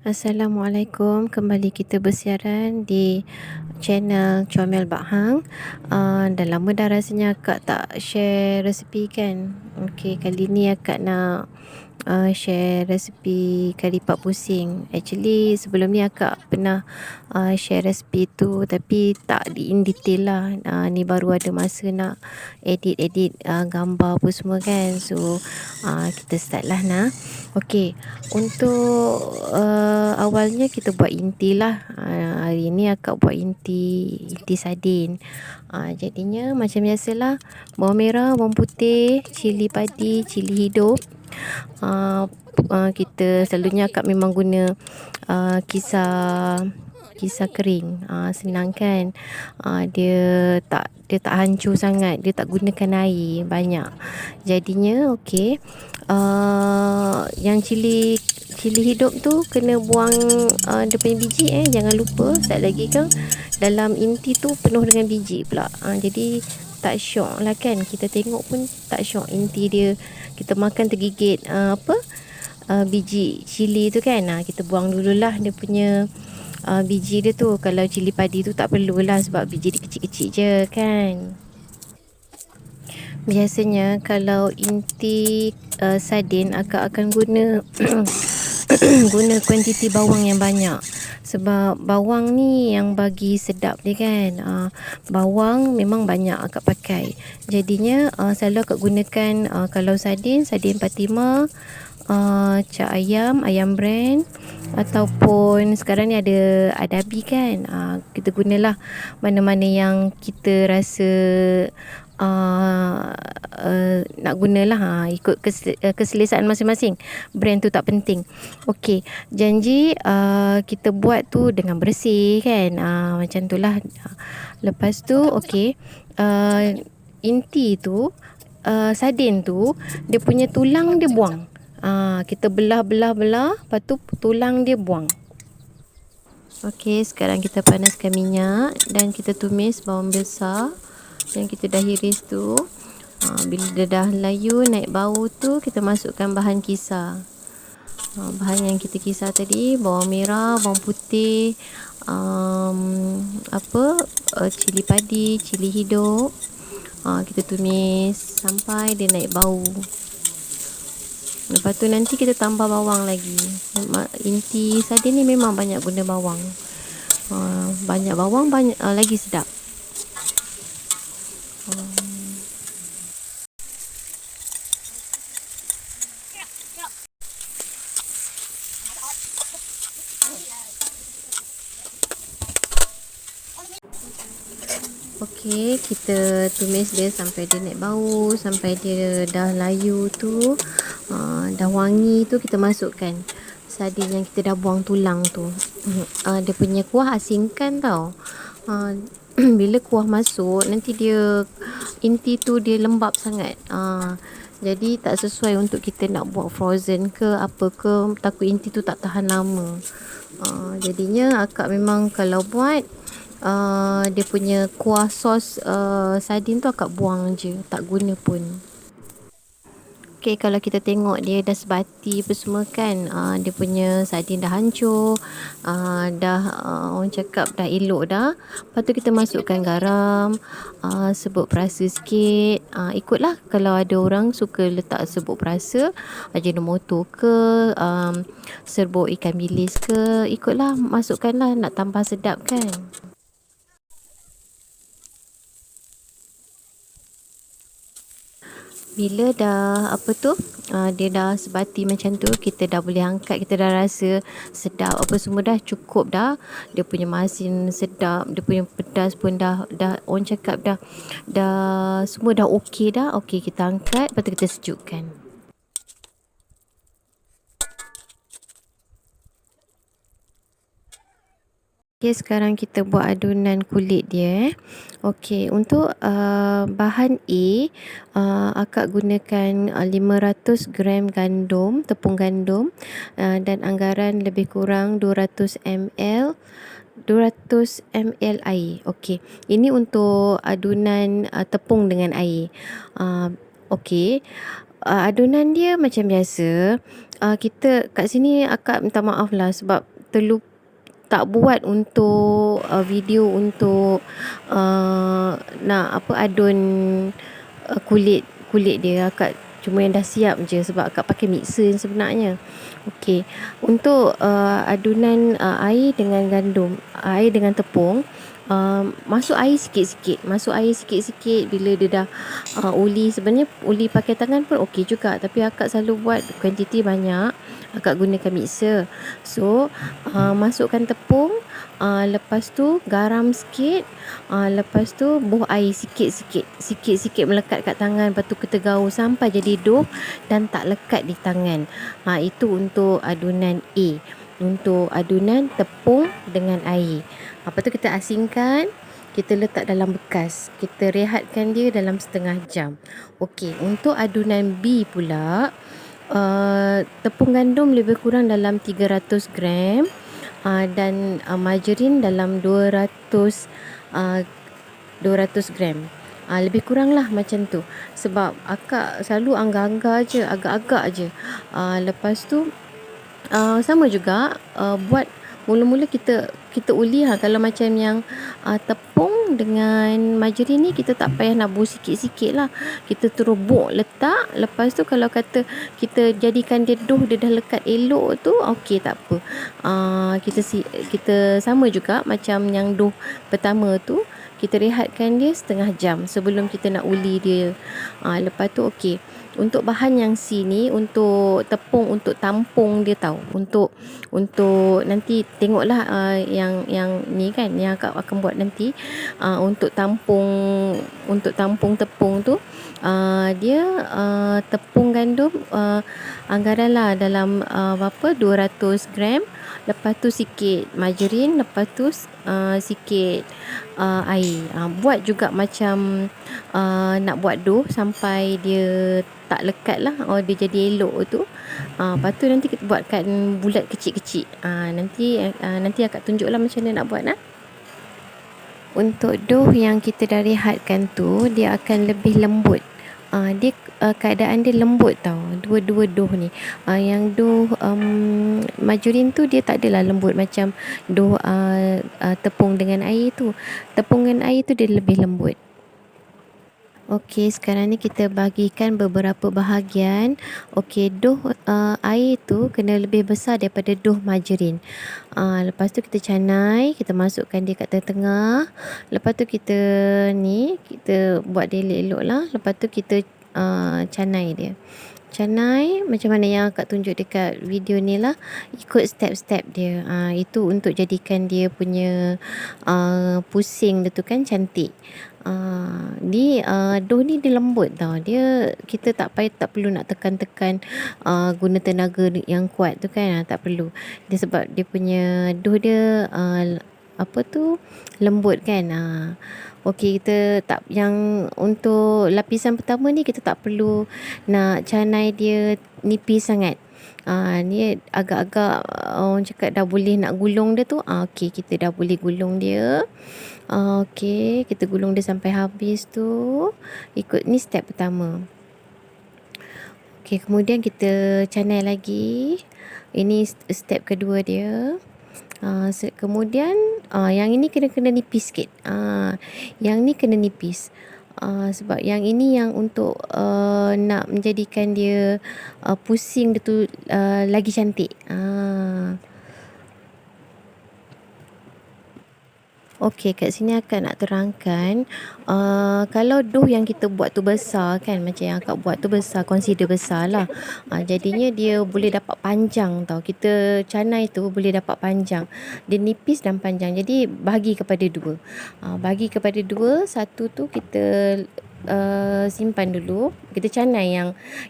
Assalamualaikum, kembali kita bersiaran di channel Comel Bak Hang. Dah lama dah rasanya akak tak share resipi kan. Okey, kali ni akak nak share resipi kari lipat pusing. Actually sebelum ni akak pernah share resipi tu, tapi tak in detail lah. Ni baru ada masa nak edit gambar apa semua kan. So kita start lah nah. Okey, untuk awalnya kita buat inti lah. Hari ni akak buat inti sardin. Jadinya macam biasalah, bawang merah, bawang putih, cili padi, cili hidup. Kita selalunya akak memang guna kisar kering. Senang kan. Dia tak hancur sangat, dia tak gunakan air banyak. Jadinya okey. Yang cili hidup tu kena buang dia punya biji, jangan lupa. Sekali lagi kan, dalam inti tu penuh dengan biji pula. Jadi tak syok lah kan. Kita tengok pun tak syok inti dia. Kita makan tergigit biji cili tu kan. Kita buang dululah dia punya biji dia tu. Kalau cili padi tu tak perlulah, sebab biji dia kecil-kecil je kan. Biasanya kalau inti sardin, akak akan guna guna kuantiti bawang yang banyak. Sebab bawang ni yang bagi sedap dia kan. Bawang memang banyak akak pakai. Jadinya selalu akak gunakan kalau sardin Fatimah, cak ayam brand, ataupun sekarang ni ada Adabi kan. Kita gunalah mana-mana yang kita rasa nak gunalah. Ikut keselesaan masing-masing. Brand tu tak penting. Okey, janji kita buat tu dengan bersih kan. Macam tu lah. Lepas tu okey, inti tu, sardin tu, dia punya tulang dia buang. Kita belah. Lepas tu tulang dia buang. Okey, sekarang kita panaskan minyak dan kita tumis bawang besar yang kita dah iris tu. Bila dia dah layu naik bau tu, kita masukkan bahan kisar. Bahan yang kita kisar tadi, bawang merah, bawang putih, cili padi, cili hidup. Kita tumis sampai dia naik bau. Lepas tu nanti kita tambah bawang lagi. Inti sardin ni memang banyak guna bawang. Banyak bawang lagi sedap. Okey, kita tumis dia sampai dia naik bau, sampai dia dah layu tu, dah wangi tu, kita masukkan sardin yang kita dah buang tulang tu. Dia punya kuah asingkan tau. Bila kuah masuk, nanti dia inti tu dia lembap sangat. Jadi tak sesuai untuk kita nak buat frozen ke apa ke, takut inti tu tak tahan lama. Jadinya akak memang kalau buat dia punya kuah sos sardin tu akak buang je, tak guna pun. Okey, kalau kita tengok dia dah sebati apa semua kan, dia punya sardin dah hancur, dah orang cakap dah elok dah. Lepas tu kita masukkan garam, serbuk perasa sikit. Ikutlah, kalau ada orang suka letak serbuk perasa, ajinomoto ke, serbuk ikan bilis ke, ikutlah, masukkanlah, nak tambah sedap kan. Bila dah dia dah sebati macam tu, kita dah boleh angkat. Kita dah rasa sedap apa semua, dah cukup dah. Dia punya masin sedap, dia punya pedas pun dah orang cakap dah semua dah okey dah. Okey, kita angkat, lepas tu kita sejukkan. Okay, sekarang kita buat adunan kulit dia. Okey, untuk bahan A, akak gunakan 500 gram gandum, tepung gandum, dan anggaran lebih kurang 200 ml air. Okey, ini untuk adunan tepung dengan air. Okey, adunan dia macam biasa. Kita kat sini akak minta maaf lah, sebab tak buat untuk video untuk nak adun kulit dia. Akak cuma yang dah siap je sebab akak pakai mixer sebenarnya. Okey, untuk adunan air dengan gandum, air dengan tepung, masuk air sikit-sikit. Bila dia dah uli. Sebenarnya uli pakai tangan pun okey juga, tapi akak selalu buat kuantiti banyak, akak gunakan mixer. So masukkan tepung, lepas tu garam sikit, lepas tu buh air sikit-sikit melekat kat tangan. Lepas tu kita gaul sampai jadi dough dan tak lekat di tangan. Itu untuk adunan A, untuk adunan tepung dengan air. Lepas tu kita asingkan, kita letak dalam bekas, kita rehatkan dia dalam setengah jam. Okey, untuk adunan B pula, tepung gandum lebih kurang dalam 300 gram, dan margarin dalam 200 gram. Lebih kurang lah macam tu. Sebab akak selalu anggar-anggar je, agak-agak je. Lepas tu sama juga, buat mula-mula kita uli. Kalau macam yang tepung dengan margarin ni, kita tak payah nak buh sikit-sikit lah, kita terus buh letak. Lepas tu kalau kata kita jadikan dia dough, dia dah lekat elok tu, okey, tak apa. Kita sama juga macam yang dough pertama tu, kita rehatkan dia setengah jam sebelum kita nak uli dia. Lepas tu okey. Untuk bahan yang C ni, untuk tepung untuk tampung dia tahu. Untuk nanti tengoklah yang ni kan, yang akak akan buat nanti. Untuk tampung tepung tu, dia tepung gandum anggaran lah dalam 200 gram. Lepas tu sikit margarin, lepas tu sikit air. Buat juga macam nak buat dough sampai dia tak lekat lah, dia jadi elok tu. Lepas tu nanti kita buatkan bulat kecil-kecil. Nanti akak tunjuk lah macam mana nak buat. Untuk dough yang kita dah rehatkan tu, dia akan lebih lembut. Dia keadaan dia lembut tau, dua dough ni. Yang dough margarin tu dia tak adalah lembut macam dough tepung dengan air tu. Tepung dengan air tu dia lebih lembut. Okey, sekarang ni kita bahagikan beberapa bahagian. Okey, dough air tu kena lebih besar daripada dough margarin. Lepas tu kita canai, kita masukkan dia kat tengah-tengah. Lepas tu kita buat dia elok-elok lah. Lepas tu kita canai dia. Canai macam mana yang akak tunjuk dekat video ni lah, ikut step-step dia. Itu untuk jadikan dia punya pusing dia tu kan cantik. Dough ni dia lembut tau. Kita tak perlu nak tekan-tekan guna tenaga yang kuat tu kan. Tak perlu. Dia sebab dia punya dough dia lembut kan. Okey, yang untuk lapisan pertama ni kita tak perlu nak canai dia nipis sangat. Ni agak-agak orang cakap dah boleh nak gulung dia tu. Okey, kita dah boleh gulung dia. Okey, kita gulung dia sampai habis tu. Ni step pertama. Okey, kemudian kita canai lagi. Ini step kedua dia. Kemudian yang ini kena nipis sikit. Yang ni kena nipis. Sebab yang ini yang untuk nak menjadikan dia pusing dia tu lagi cantik. Okey, kat sini akak nak terangkan, kalau dough yang kita buat tu besar kan, macam yang akak buat tu besar, consider besar lah. Jadinya dia boleh dapat panjang tau. Kita canai tu boleh dapat panjang. Dia nipis dan panjang. Jadi bahagi kepada dua. Satu tu kita simpan dulu. Kita canai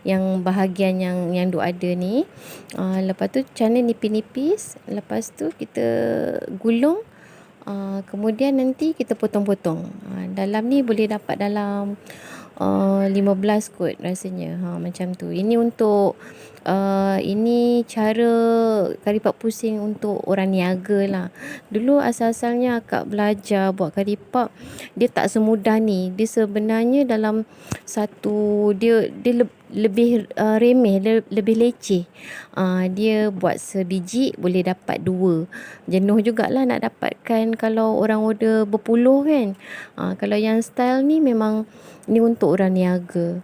yang bahagian yang dough ada ni. Lepas tu canai nipis-nipis. Lepas tu kita gulung. Kemudian nanti kita potong-potong. Dalam ni boleh dapat dalam 15 kot rasanya. Macam tu. Ini untuk ini cara kari pap pusing untuk orang niaga lah. Dulu asal-asalnya akak belajar buat kari pap, dia tak semudah ni. Dia sebenarnya dalam dia lebih remeh, lebih leceh. Dia buat sebiji boleh dapat 2. Jenuh jugalah nak dapatkan kalau orang order berpuluh kan. Kalau yang style ni memang ni untuk orang niaga.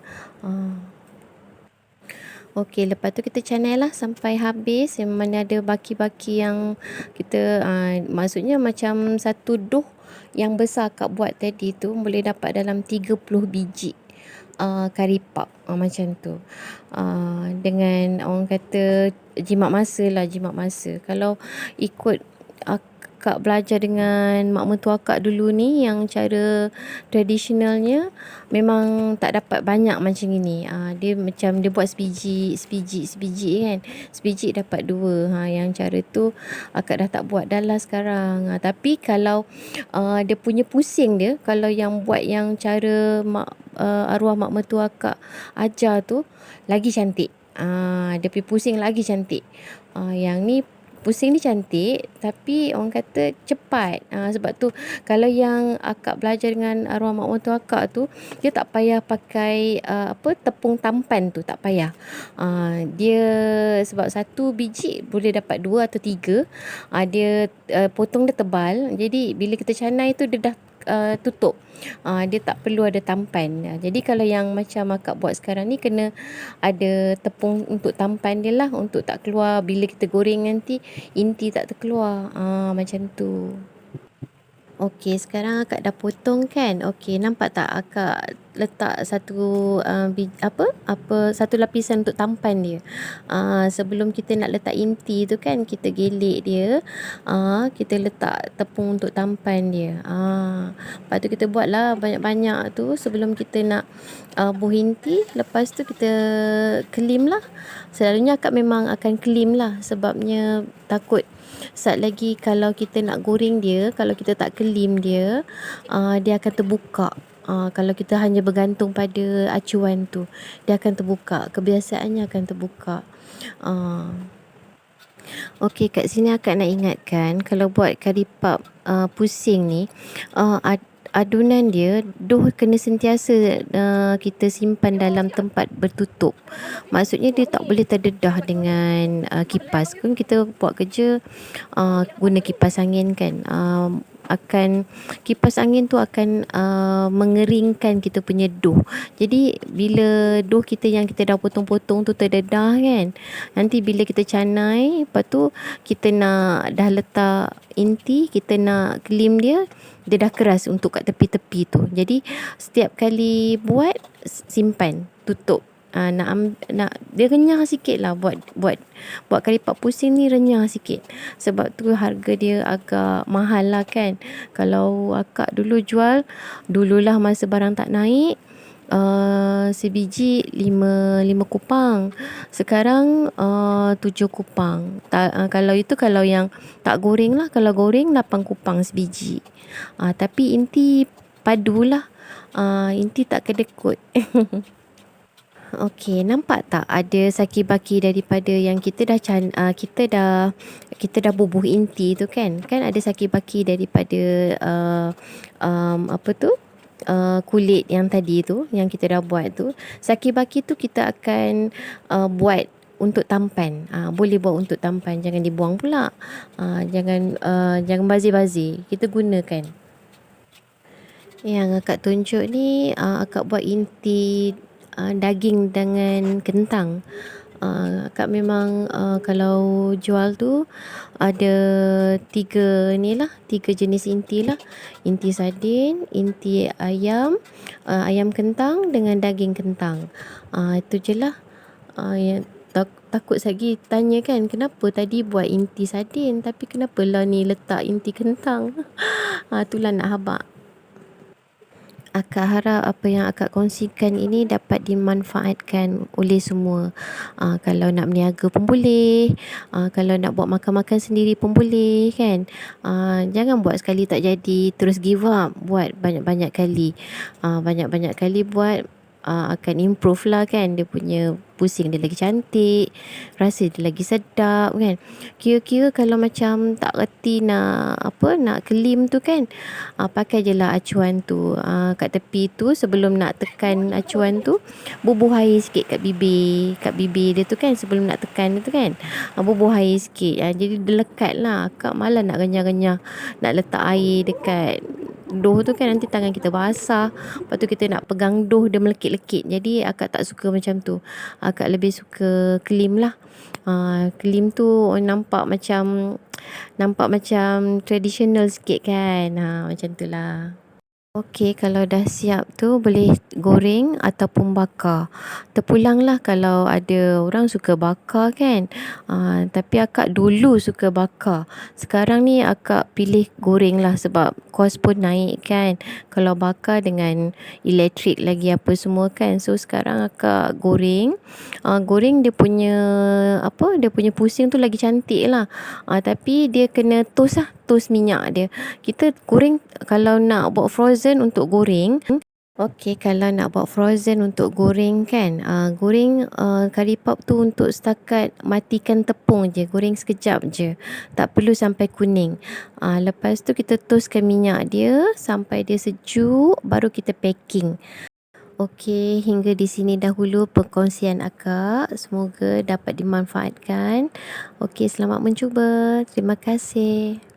Okey, lepas tu kita canai lah sampai habis. Yang mana ada baki-baki yang kita maksudnya macam satu doh yang besar Kak buat tadi tu boleh dapat dalam 30 biji kari pap macam tu. Dengan orang kata jimat masa lah, jimat masa. Kalau ikut Kak belajar dengan mak mentua Kak dulu ni, yang cara tradisionalnya memang tak dapat banyak macam ini. Dia macam dia buat sebiji kan. Sebiji dapat 2. Yang cara tu Kak dah tak buat dah lah sekarang. Tapi kalau dia punya pusing dia, kalau yang buat yang cara arwah mak mertua Kak ajar tu lagi cantik. Dia punya pusing lagi cantik. Yang ni pusing ni cantik tapi orang kata cepat. Sebab tu kalau yang akak belajar dengan arwah mak mertua akak tu, dia tak payah pakai tepung tampan tu, tak payah. Dia sebab satu biji boleh dapat 2 atau 3. Dia potong dia tebal. Jadi bila kita canai tu dia dah tutup. Dia tak perlu ada tampan. Jadi kalau yang macam akak buat sekarang ni, kena ada tepung untuk tampan dia lah, untuk tak keluar bila kita goreng nanti inti tak terkeluar. Macam tu. Okey, sekarang akak dah potong kan. Okey, nampak tak akak letak satu satu lapisan untuk tampan dia. Sebelum kita nak letak inti tu kan, kita gelik dia. Kita letak tepung untuk tampan dia. Lepas tu kita buatlah banyak-banyak tu sebelum kita nak buh inti. Lepas tu kita kelim lah. Selalunya akak memang akan kelim lah, sebabnya takut saat lagi kalau kita nak goreng dia, kalau kita tak kelim dia, dia akan terbuka. Kalau kita hanya bergantung pada acuan tu, dia akan terbuka. Kebiasaannya akan terbuka. Okey, kat sini akak nak ingatkan, kalau buat kari pap pusing ni, adunan dia doh kena sentiasa kita simpan dalam tempat bertutup. Maksudnya dia tak boleh terdedah dengan kipas. Kan kita buat kerja guna kipas angin kan. Akan kipas angin tu akan mengeringkan kita punya doh. Jadi bila doh kita yang kita dah potong-potong tu terdedah kan, nanti bila kita canai, lepas tu kita nak dah letak inti, kita nak kelim dia, dia dah keras untuk kat tepi-tepi tu. Jadi setiap kali buat, simpan, tutup. Nak dia renyah sikit lah, buat kari pap pusing ni renyah sikit. Sebab tu harga dia agak mahal lah kan. Kalau akak dulu jual, dululah masa barang tak naik, sebiji 5 kupang. Sekarang 7 kupang. Kalau itu kalau yang tak goreng lah. Kalau goreng 8 kupang sebiji. Tapi inti padulah. Inti tak kedekut. Okey, nampak tak ada saki-baki daripada yang kita dah bubuh inti tu kan. Kan ada saki-baki daripada kulit yang tadi tu, yang kita dah buat tu. Saki-baki tu kita akan buat untuk tampan. Boleh buat untuk tampan, jangan dibuang pula. Jangan bazir-bazir. Kita gunakan. Yang akak tunjuk ni, akak buat inti daging dengan kentang. Akak memang kalau jual tu ada 3 jenis inti lah. Inti sardin, inti ayam, ayam kentang dengan daging kentang. Itu je lah. Yang takut lagi tanya kan, kenapa tadi buat inti sardin tapi kenapa lah ni letak inti kentang. Itulah nak habaq. Akak harap apa yang akak kongsikan ini dapat dimanfaatkan oleh semua. Kalau nak berniaga pun boleh. Kalau nak buat makan-makan sendiri pun boleh kan. Jangan buat sekali tak jadi terus give up. Buat banyak-banyak kali. Banyak-banyak kali buat. akan improve lah kan. Dia punya pusing dia lagi cantik, rasa dia lagi sedap kan. Kira-kira kalau macam tak reti nak kelim tu kan, pakai je lah acuan tu. Kat tepi tu sebelum nak tekan acuan tu, bubuh air sikit kat bibir dia tu kan, sebelum nak tekan tu kan. Bubuh air sikit. Jadi dia lekat lah. Akak malah nak renyah-renyah, nak letak air dekat doh tu kan, nanti tangan kita basah. Lepas tu kita nak pegang doh, dia melekit-lekit. Jadi akak tak suka macam tu. Akak lebih suka kelim lah. Kelim tu nampak macam traditional sikit kan. Macam tu lah. Okey, kalau dah siap tu boleh goreng ataupun bakar. Terpulanglah kalau ada orang suka bakar kan. Tapi akak dulu suka bakar. Sekarang ni akak pilih goreng lah sebab kos pun naik kan. Kalau bakar dengan elektrik lagi apa semua kan. So sekarang akak goreng. Goreng dia punya pusing tu lagi cantik lah. Tapi dia kena toast lah, toast minyak dia. Kita goreng kalau nak buat frozen untuk goreng. Okey, kalau nak buat frozen untuk goreng kan, goreng kari pop tu untuk setakat matikan tepung je, goreng sekejap je, tak perlu sampai kuning. Lepas tu kita toastkan minyak dia sampai dia sejuk, baru kita packing. Okey, hingga di sini dahulu perkongsian akak. Semoga dapat dimanfaatkan. Okey, selamat mencuba. Terima kasih.